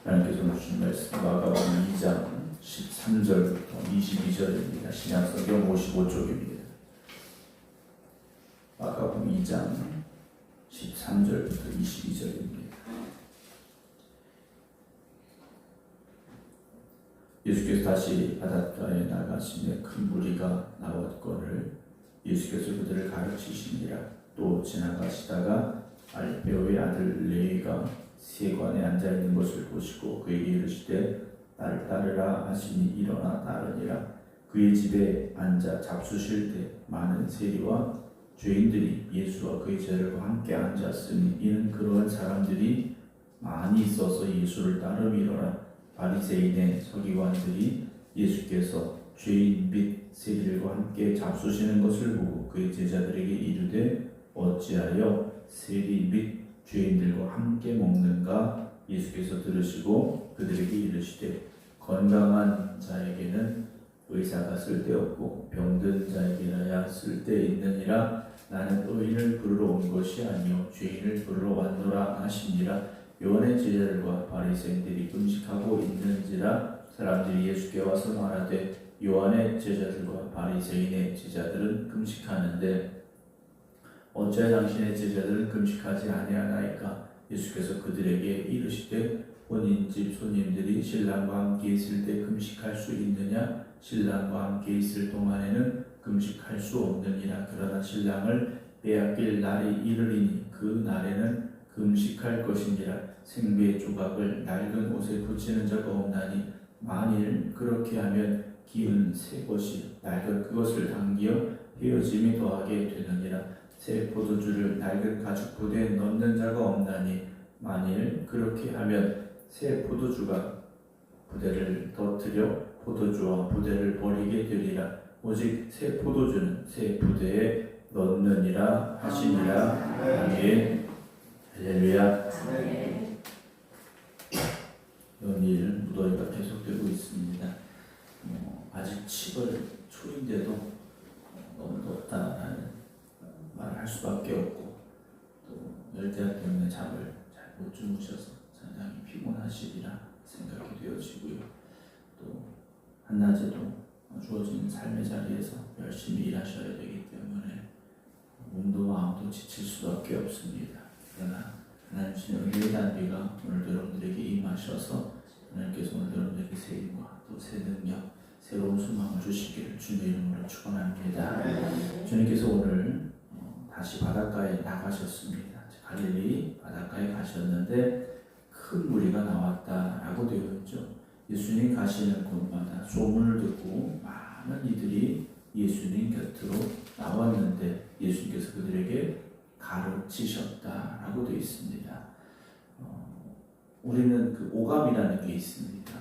하나님께서 주신 말씀 마가복음 2장 13절부터 22절입니다. 신약성경 55쪽입니다. 마가복음 2장 13절부터 22절입니다. 예수께서 다시 바닷가에 나가시며 큰 무리가 나왔거늘 예수께서 그들을 가르치시니라. 또 지나가시다가 알페오의 아들 레위가 세관에 앉아있는 것을 보시고 그에게 이르시되 나를 따르라 하시니 일어나 따르니라. 그의 집에 앉아 잡수실 때 많은 세리와 죄인들이 예수와 그의 제자들과 함께 앉았으니 이는 그러한 사람들이 많이 있어서 예수를 따름이로라. 바리새인의 서기관들이 예수께서 죄인 및 세리들과 함께 잡수시는 것을 보고 그의 제자들에게 이르되 어찌하여 세리 및 죄인들과 함께 먹는가? 예수께서 들으시고 그들에게 이르시되 건강한 자에게는 의사가 쓸데없고 병든 자에게라야 쓸데있느니라. 나는 의인을 부르러 온 것이 아니요 죄인을 부르러 왔노라 하시니라. 요한의 제자들과 바리새인들이 금식하고 있는지라. 사람들이 예수께 와서 말하되 요한의 제자들과 바리새인의 제자들은 금식하는데 어찌하여 당신의 제자들은 금식하지 아니하나이까? 예수께서 그들에게 이르시되 혼인집 손님들이 신랑과 함께 있을 때 금식할 수 있느냐? 신랑과 함께 있을 동안에는 금식할 수 없느니라. 그러나 신랑을 빼앗길 날이 이르리니 그 날에는 금식할 것이니라. 생배 조각을 낡은 옷에 붙이는 자가 없나니 만일 그렇게 하면 기운 새 것이 낡은 그것을 당기어 헤어짐이 더하게 되느니라. 새 포도주를 낡은 가죽 부대에 넣는 자가 없나니 만일 그렇게 하면 새 포도주가 부대를 터뜨려 포도주와 부대를 버리게 되리라. 오직 새 포도주는 새 부대에 넣느니라 하시니라. 아멘. 할렐루야. 연일 무더위가 계속되고 있습니다. 아직 7월 초인데도 너무 덥다라는 말을 할 수밖에 없고 또 열대야 때문에 잠을 잘 못 주무셔서 상당히 피곤하시리라 생각이 되어지고요. 또 한낮에도 주어진 삶의 자리에서 열심히 일하셔야 되기 때문에 몸도 마음도 지칠 수밖에 없습니다. 그러나 하나님 주신 은혜의 단비가 오늘 여러분들에게 임하셔서 하나님께서 오늘 여러분들에게 새 힘과 또 새 능력, 새로운 소망을 주시기를 주님의 이름으로 축원합니다. 주님께서 오늘 다시 바닷가에 나가셨습니다. 갈릴리 바닷가에 가셨는데 큰 무리가 나왔다라고 되어 있죠. 예수님 가시는 곳마다 소문을 듣고 많은 이들이 예수님 곁으로 나왔는데 예수님께서 그들에게 가르치셨다라고 되어 있습니다. 우리는 그 오감이라는 게 있습니다.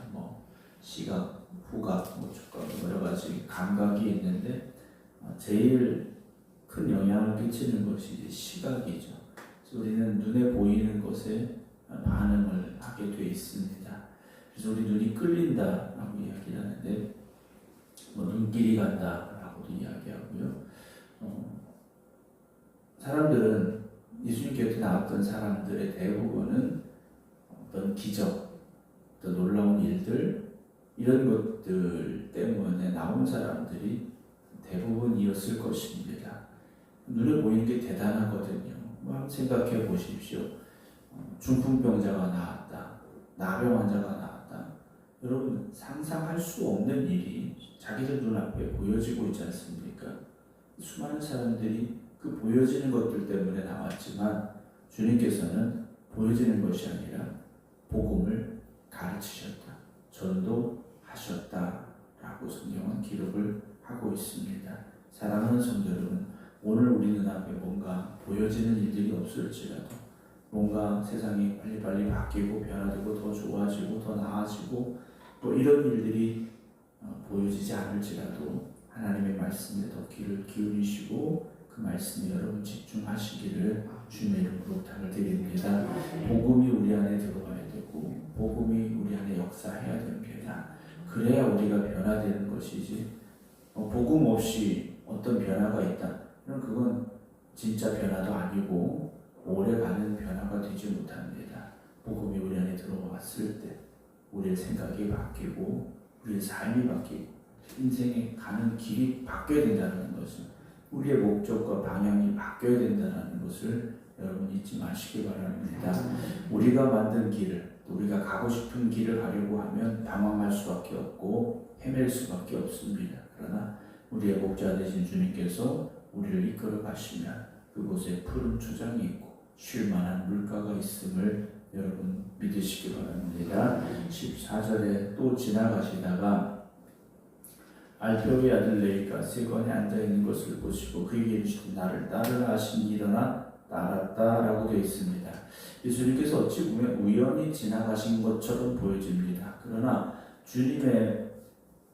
시각, 후각, 촉각 여러 가지 감각이 있는데 제일 큰 영향을 끼치는 것이 이제 시각이죠. 그래서 우리는 눈에 보이는 것에 반응을 하게 되어 있습니다. 그래서 우리 눈이 끌린다라고 이야기를 하는데 눈길이 간다라고도 이야기하고요. 사람들은 예수님 곁에 나왔던 사람들의 대부분은 어떤 기적, 어떤 놀라운 일들 이런 것들 때문에 나온 사람들이 대부분이었을 것입니다. 눈에 보이는 게 대단하거든요. 한번 생각해 보십시오. 중풍병자가 나왔다, 나병 환자가 나왔다. 여러분 상상할 수 없는 일이 자기들 눈앞에 보여지고 있지 않습니까? 수많은 사람들이 그 보여지는 것들 때문에 나왔지만 주님께서는 보여지는 것이 아니라 복음을 가르치셨다, 전도하셨다라고 성경은 기록을 하고 있습니다. 사랑하는 성도 여러분, 오늘 우리 눈앞에 뭔가 보여지는 일들이 없을지라도 뭔가 세상이 빨리빨리 바뀌고 변화되고 더 좋아지고 더 나아지고 또 이런 일들이 보여지지 않을지라도 하나님의 말씀에 더 귀를 기울이시고 그 말씀에 여러분 집중하시기를 주님의 이름으로 부탁을 드립니다. 복음이 우리 안에 들어와야 되고 복음이 우리 안에 역사해야 됩니다. 그래야 우리가 변화되는 것이지 복음 없이 어떤 변화가 있다 그럼 그건 진짜 변화도 아니고 오래가는 변화가 되지 못합니다. 복음이 우리 안에 들어왔을 때 우리의 생각이 바뀌고 우리의 삶이 바뀌고 인생에 가는 길이 바뀌어야 된다는 거죠. 우리의 목적과 방향이 바뀌어야 된다는 것을 여러분 잊지 마시기 바랍니다. 우리가 만든 길을, 우리가 가고 싶은 길을 가려고 하면 방황할 수밖에 없고 헤맬 수밖에 없습니다. 그러나 우리의 목자 되신 주님께서 우리를 이끌어 가시면 그곳에 푸른 초장이 있고 쉴만한 물가가 있음을 여러분 믿으시기 바랍니다. 14절에 또 지나가시다가 알페오의 아들 레이가 세관에 앉아있는 것을 보시고 그에게 이르시되 나를 따르라 하시니 일어나 따랐다라고 되어 있습니다. 예수님께서 어찌 보면 우연히 지나가신 것처럼 보여집니다. 그러나 주님의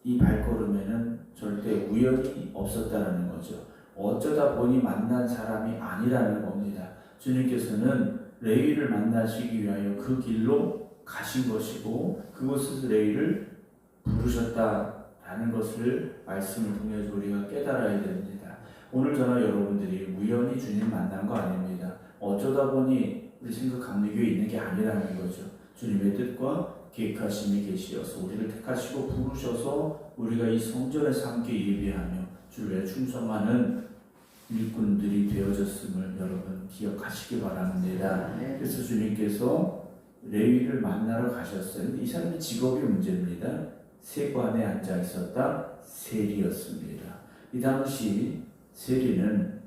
이 발걸음에는 절대 우연이 없었다는 거죠. 어쩌다 보니 만난 사람이 아니라는 겁니다. 주님께서는 레위를 만나시기 위하여 그 길로 가신 것이고 그곳에서 레위를 부르셨다라는 것을 말씀을 통해서 우리가 깨달아야 됩니다. 오늘 저나 여러분들이 우연히 주님 만난 거 아닙니다. 어쩌다 보니 우리 생각 감리교에 있는 게 아니라는 거죠. 주님의 뜻과 계획하심이 계시어서 우리를 택하시고 부르셔서 우리가 이 성전에서 함께 예배하며 주를 충성하는 일꾼들이 되어졌음을 여러분 기억하시기 바랍니다. 그래서 주님께서 레위를 만나러 가셨어요. 이 사람의 직업이 문제입니다. 세관에 앉아 있었다. 세리였습니다. 이 당시 세리는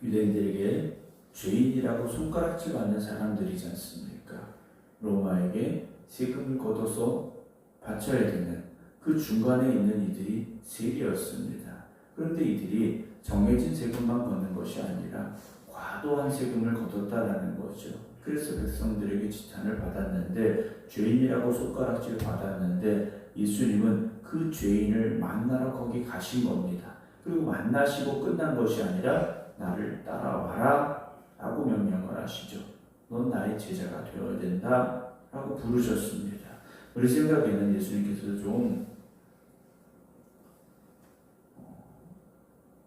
유대인들에게 죄인이라고 손가락질 받는 사람들이지 않습니까? 로마에게 세금을 걷어서 바쳐야 되는 그 중간에 있는 이들이 세리였습니다. 그런데 이들이 정해진 세금만 걷는 것이 아니라 과도한 세금을 걷었다라는 거죠. 그래서 백성들에게 지탄을 받았는데 죄인이라고 손가락질 받았는데 예수님은 그 죄인을 만나러 거기 가신 겁니다. 그리고 만나시고 끝난 것이 아니라 나를 따라와라 라고 명령을 하시죠. 넌 나의 제자가 되어야 된다 라고 부르셨습니다. 우리 생각에는 예수님께서 좀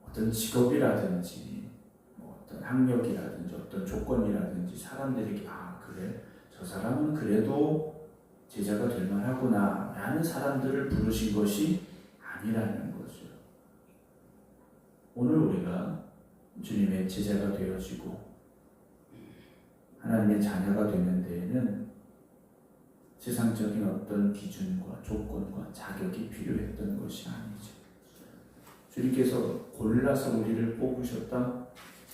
어떤 직업이라든지 어떤 학력이라든지 어떤 조건이라든지 사람들에게 그래 저 사람은 그래도 제자가 될 만하구나 라는 사람들을 부르신 것이 아니라는 거죠. 오늘 우리가 주님의 제자가 되어지고 하나님의 자녀가 되는 데에는 세상적인 어떤 기준과 조건과 자격이 필요했던 것이 아니죠. 주님께서 골라서 우리를 뽑으셨다.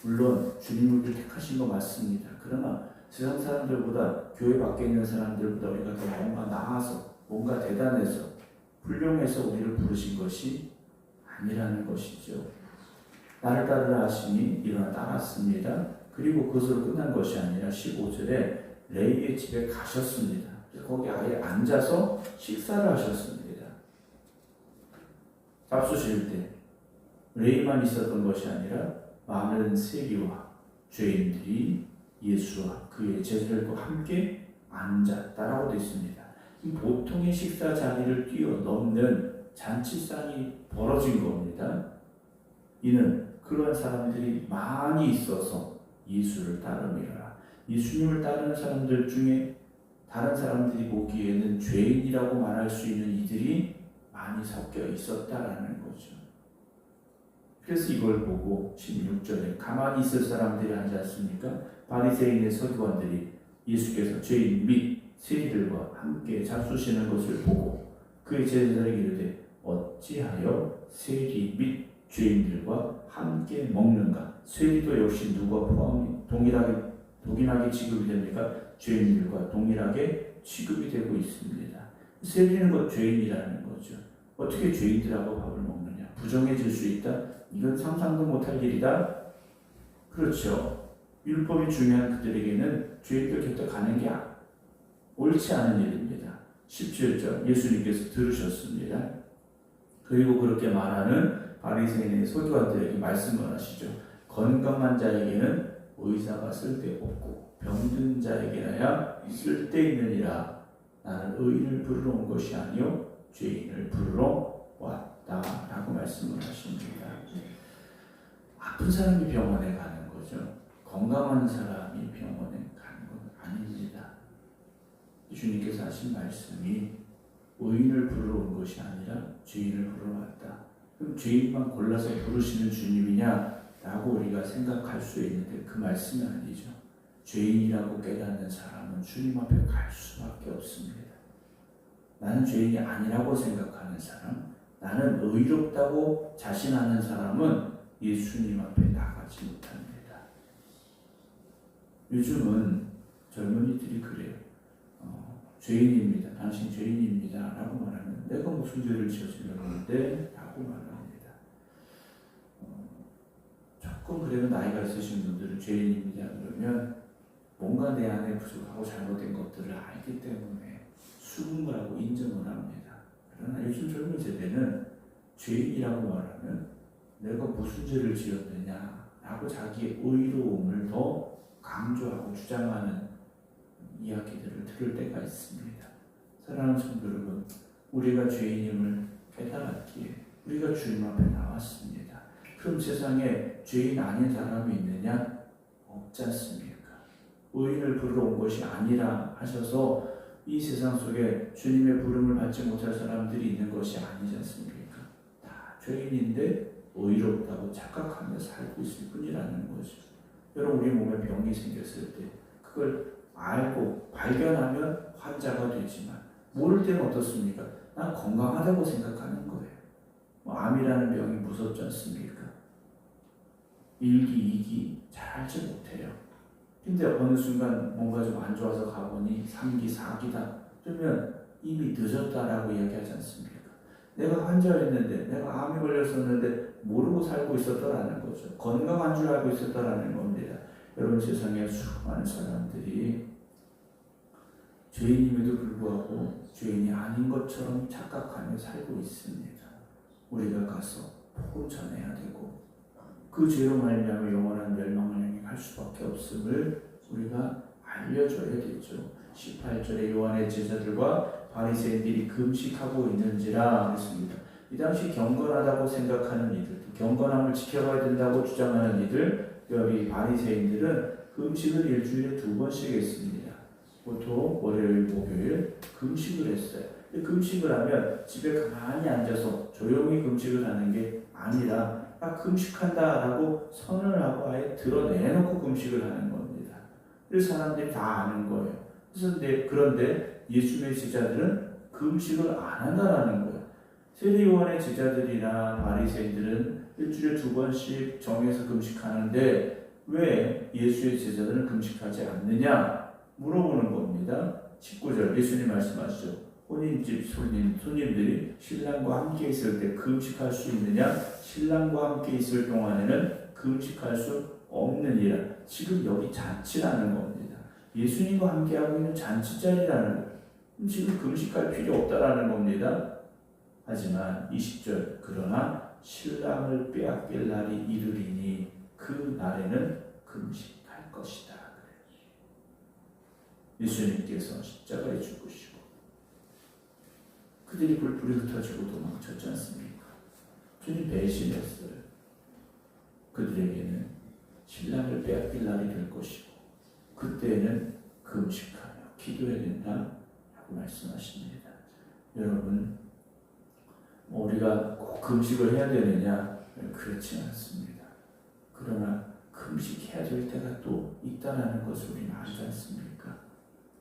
물론 주님 우리를 택하신 거 맞습니다. 그러나 세상 사람들보다 교회 밖에 있는 사람들보다 우리가 더 뭔가 나아서 뭔가 대단해서 훌륭해서 우리를 부르신 것이 아니라는 것이죠. 나를 따르라 하시니 일어나 따랐습니다. 그리고 그것으로 끝난 것이 아니라 15절에 레위의 집에 가셨습니다. 거기 아예 앉아서 식사를 하셨습니다. 잡수실 때 레위만 있었던 것이 아니라 많은 세리와 죄인들이 예수와 그의 제자들과 함께 앉았다라고 되어 있습니다. 보통의 식사 자리를 뛰어넘는 잔치상이 벌어진 겁니다. 이는 그러한 사람들이 많이 있어서 예수를 따름이라. 예수님을 따르는 사람들 중에 다른 사람들이 보기에는 죄인이라고 말할 수 있는 이들이 많이 섞여 있었다라는 거죠. 그래서 이걸 보고 16절에 가만히 있을 사람들이 앉았으니까 바리새인의 서기관들이 예수께서 죄인 및 세리들과 함께 잡수시는 것을 보고 그의 제자들에게 이르되 어찌하여 세리 및 죄인들과 함께 먹는가? 세리도 역시 누가 동일하게 취급이 됩니까? 죄인들과 동일하게 취급이 되고 있습니다. 세리는 곧 죄인이라는 거죠. 어떻게 죄인들하고 밥을 먹느냐? 부정해질 수 있다? 이건 상상도 못할 일이다. 그렇죠. 율법이 중요한 그들에게는 죄인들 곁에 가는 게 옳지 않은 일입니다. 17절 예수님께서 들으셨습니다. 그리고 그렇게 말하는 바리새인의 서기관들에게 말씀을 하시죠. 건강한 자에게는 의사가 쓸데없고 병든 자에게나야 쓸데있느니라. 나는 의인을 부르러 온 것이 아니요 죄인을 부르러 왔다라고 말씀을 하십니다. 아픈 사람이 병원에 가는 거죠. 건강한 사람이 병원에 가는 건 아닙니다. 주님께서 하신 말씀이 의인을 부르러 온 것이 아니라 죄인을 부르러 왔다. 그럼 죄인만 골라서 부르시는 주님이냐? 라고 우리가 생각할 수 있는데 그 말씀이 아니죠. 죄인이라고 깨닫는 사람은 주님 앞에 갈 수밖에 없습니다. 나는 죄인이 아니라고 생각하는 사람, 나는 의롭다고 자신하는 사람은 예수님 앞에 나가지 못합니다. 요즘은 젊은이들이 그래요. 죄인입니다. 당신 죄인입니다. 라고 말하면 내가 무슨 죄를 지어주려는데? 라고 말합니다. 조금 그래도 나이가 있으신 분들은 죄인입니다. 그러면 뭔가 내 안에 부족하고 잘못된 것들을 알기 때문에 수긍을 하고 인정을 합니다. 그러나 요즘 젊은 세대는 죄인이라고 말하면 내가 무슨 죄를 지었느냐 라고 자기의 의로움을 더 강조하고 주장하는 이야기들을 들을 때가 있습니다. 사랑하는 성도 여러분, 우리가 죄인임을 깨달았기에 우리가 주님 앞에 나왔습니다. 그럼 세상에 죄인 아닌 사람이 있느냐? 없지 않습니까? 의인을 부르러 온 것이 아니라 하셔서 이 세상 속에 주님의 부름을 받지 못할 사람들이 있는 것이 아니지 않습니까? 다 죄인인데 의롭다고 착각하며 살고 있을 뿐이라는 거죠. 여러분, 우리 몸에 병이 생겼을 때 그걸 알고 발견하면 환자가 되지만 모를 때는 어떻습니까? 난 건강하다고 생각하는 거예요. 암이라는 병이 무섭지 않습니까? 1기, 2기 잘 알지 못해요. 근데 어느 순간 뭔가 좀 안 좋아서 가보니 3기, 4기다. 그러면 이미 늦었다라고 이야기하지 않습니까? 내가 환자였는데, 내가 암에 걸렸었는데 모르고 살고 있었더라는 거죠. 건강한 줄 알고 있었더라는 겁니다. 여러분, 세상에 수많은 사람들이 죄인임에도 불구하고 죄인이 아닌 것처럼 착각하며 살고 있습니다. 우리가 가서 복음 전해야 되고 그 죄로 말미암아 영원한 멸망을 향해 갈 수밖에 없음을 우리가 알려줘야 되죠. 18절에 요한의 제자들과 바리새인들이 금식하고 있는지라 했습니다. 이 당시 경건하다고 생각하는 이들, 경건함을 지켜가야 된다고 주장하는 이들, 여기 바리새인들은 금식을 일주일에 2번씩 했습니다. 보통 월요일, 목요일 금식을 했어요. 금식을 하면 집에 가만히 앉아서 조용히 금식을 하는 게 아니라 금식한다라고 선언을 하고 아예 드러내놓고 금식을 하는 겁니다. 그래서 사람들이 다 아는 거예요. 그런데 예수님의 제자들은 금식을 안 한다라는 거예요. 세리요한의 제자들이나 바리새인들은 일주일에 2번씩 정해서 금식하는데 왜 예수의 제자들은 금식하지 않느냐 물어보는 겁니다. 19절 예수님 말씀하시죠. 혼인집 손님들이 신랑과 함께 있을 때 금식할 수 있느냐? 신랑과 함께 있을 동안에는 금식할 수 없느니라. 지금 여기 잔치라는 겁니다. 예수님과 함께하고 있는 잔치 자리라는 거예요. 지금 금식할 필요 없다라는 겁니다. 하지만 20절 그러나 신랑을 빼앗길 날이 이르리니 그 날에는 금식할 것이다. 예수님께서 십자가에 죽으시고 그들이 불불이 흩어지고 도망쳤지 않습니까? 주님 배신했어요. 그들에게는 신랑을 빼앗길 날이 될 것이고 그때는 금식하며 기도해야 된다라고 말씀하십니다. 여러분, 우리가 꼭 금식을 해야 되느냐? 그렇지 않습니다. 그러나 금식해야 될 때가 또 있다라는 것을 우리는 알지 않습니까?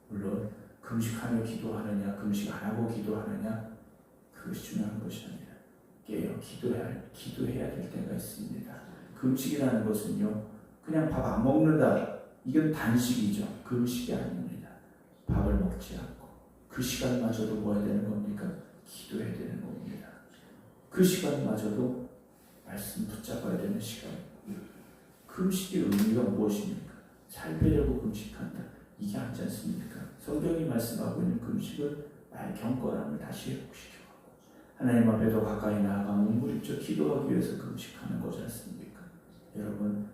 물론 금식하며 기도하느냐, 금식 안 하고 기도하느냐, 그것이 중요한 것이 아니라 깨어 기도해야 될 때가 있습니다. 금식이라는 것은요, 그냥 밥 안 먹는다, 이건 단식이죠. 금식이 아닙니다. 밥을 먹지 않고 그 시간마저도 뭐 해야 되는 겁니까? 기도해야 되는 겁니다. 그 시간마저도 말씀 붙잡아야 되는 시간. 금식의 의미가 무엇입니까? 살 빼려고 금식한다. 이게 아니지 않습니까? 성경이 말씀하고 있는 금식은 나의 경건함을 다시 회복시켜가고 하나님 앞에 더 가까이 나아가 몸부림쳐 기도하기 위해서 금식하는 거지 않습니까? 여러분,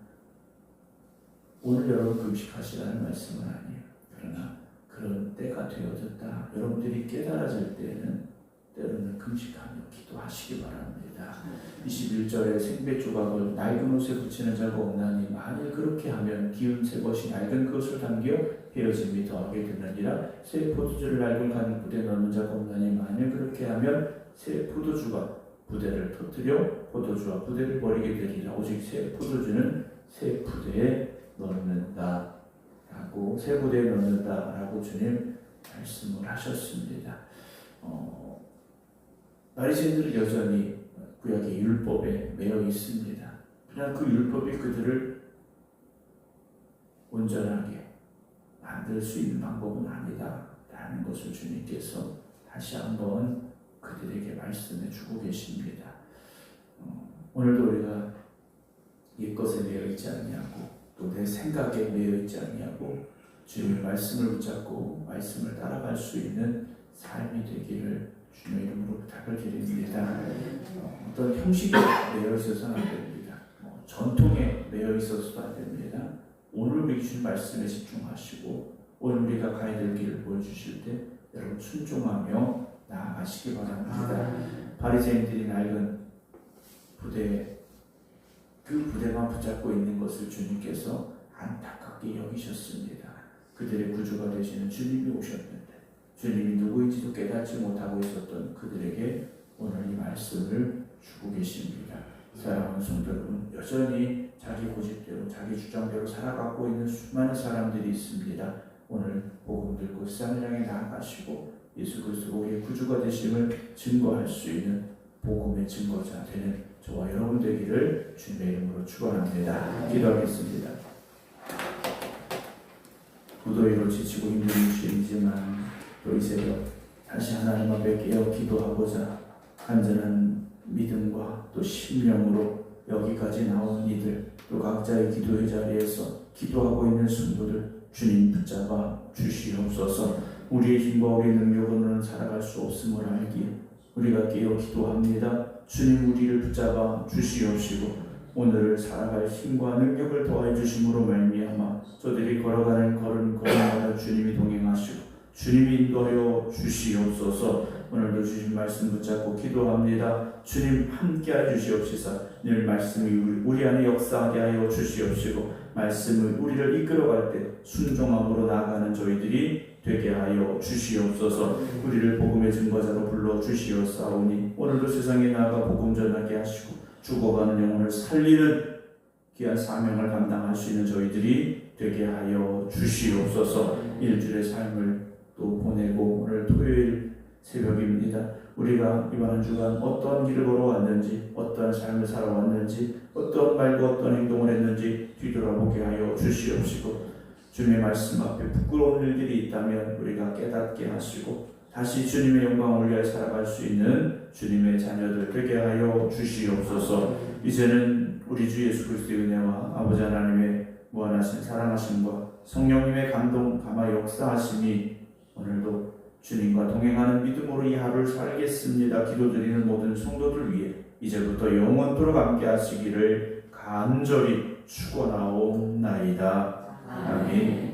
오늘 여러분 금식하시라는 말씀은 아니에요. 그러나 그런 때가 되어졌다. 여러분들이 깨달아질 때는 때로는 금식하며 기도하시기 바랍니다. 21절에 생배 조각을 낡은 옷에 붙이는 자가 없나니 만일 그렇게 하면 기름새 것이 낡은 그것을 당겨 헤어짐이 더하게 되느니라. 새 포도주를 낡은 간 부대에 넣는 자가 없나니 만일 그렇게 하면 새 포도주가 부대를 터뜨려 포도주와 부대를 버리게 되리라. 오직 새 포도주는 새 부대에 넣는다 라고, 새 부대에 넣는다 라고 주님 말씀을 하셨습니다. 바리새인들은 여전히 구약의 율법에 매여 있습니다. 그러나 그 율법이 그들을 온전하게 만들 수 있는 방법은 아니다 라는 것을 주님께서 다시 한번 그들에게 말씀해 주고 계십니다. 오늘도 우리가 옛것에 매여 있지 않냐고, 또 내 생각에 매여 있지 않냐고 주님의 말씀을 붙잡고 말씀을 따라갈 수 있는 삶이 되기를 주님의 이름으로 부탁을 드립니다. 어떤 형식에 매여 있어서는 안 됩니다. 전통에 매여 있어서도 안 됩니다. 오늘 우리 주신 말씀에 집중하시고 오늘 우리가 가야 될 길을 보여주실 때 여러분 순종하며 나아가시기 바랍니다. 바리새인들이 낡은 부대, 그 부대만 붙잡고 있는 것을 주님께서 안타깝게 여기셨습니다. 그들의 구주가 되시는 주님이 오셨는데 주님이 누구인지도 깨닫지 못하고 있었던 그들에게 오늘 이 말씀을 주고 계십니다. 사랑하는 성도 여러분, 여전히 자기 고집대로 자기 주장대로 살아가고 있는 수많은 사람들이 있습니다. 오늘 복음 들고 세상을 향해 나아가시고 예수 그리스도가 우리의 구주가 되심을 증거할 수 있는 복음의 증거자 되는 저와 여러분 되기를 주님의 이름으로 축원합니다. 기도하겠습니다. 무더위로 지치고 힘든 주일이지만 또 이 새벽 다시 하나님 앞에 깨어 기도하고자 간절한 믿음과 또 심령으로 여기까지 나온 이들, 또 각자의 기도의 자리에서 기도하고 있는 성도들 주님 붙잡아 주시옵소서. 우리의 힘과 우리의 능력으로는 살아갈 수 없음을 알기에 우리가 깨어 기도합니다. 주님 우리를 붙잡아 주시옵시고 오늘을 살아갈 힘과 능력을 더해 주심으로 말미암아 저들이 걸어가는 걸음마다 주님이 동행하시고 주님이 인도하여 주시옵소서. 오늘도 주신 말씀 붙잡고 기도합니다. 주님 함께하여 주시옵시사. 늘 말씀이 우리 안에 역사하게 하여 주시옵시고 말씀을 우리를 이끌어갈 때 순종함으로 나아가는 저희들이 되게 하여 주시옵소서. 우리를 복음의 증거자로 불러 주시옵사오니 오늘도 세상에 나아가 복음 전하게 하시고 죽어가는 영혼을 살리는 귀한 사명을 감당할 수 있는 저희들이 되게 하여 주시옵소서. 일주일의 삶을 또 보내고 오늘 토요일 새벽입니다. 우리가 이번 한 주간 어떤 길을 걸어왔는지, 어떤 삶을 살아왔는지, 어떤 말과 어떤 행동을 했는지 뒤돌아보게 하여 주시옵시고 주님의 말씀 앞에 부끄러운 일들이 있다면 우리가 깨닫게 하시고 다시 주님의 영광을 위하여 살아갈 수 있는 주님의 자녀들 되게 하여 주시옵소서. 이제는 우리 주 예수 그리스도의 은혜와 아버지 하나님의 무한하신 사랑하심과 성령님의 감동 감화 역사하심이 오늘도 주님과 동행하는 믿음으로 이 하루를 살겠습니다. 기도드리는 모든 성도들 위해 이제부터 영원토록 함께 하시기를 간절히 축원하옵나이다. 아멘.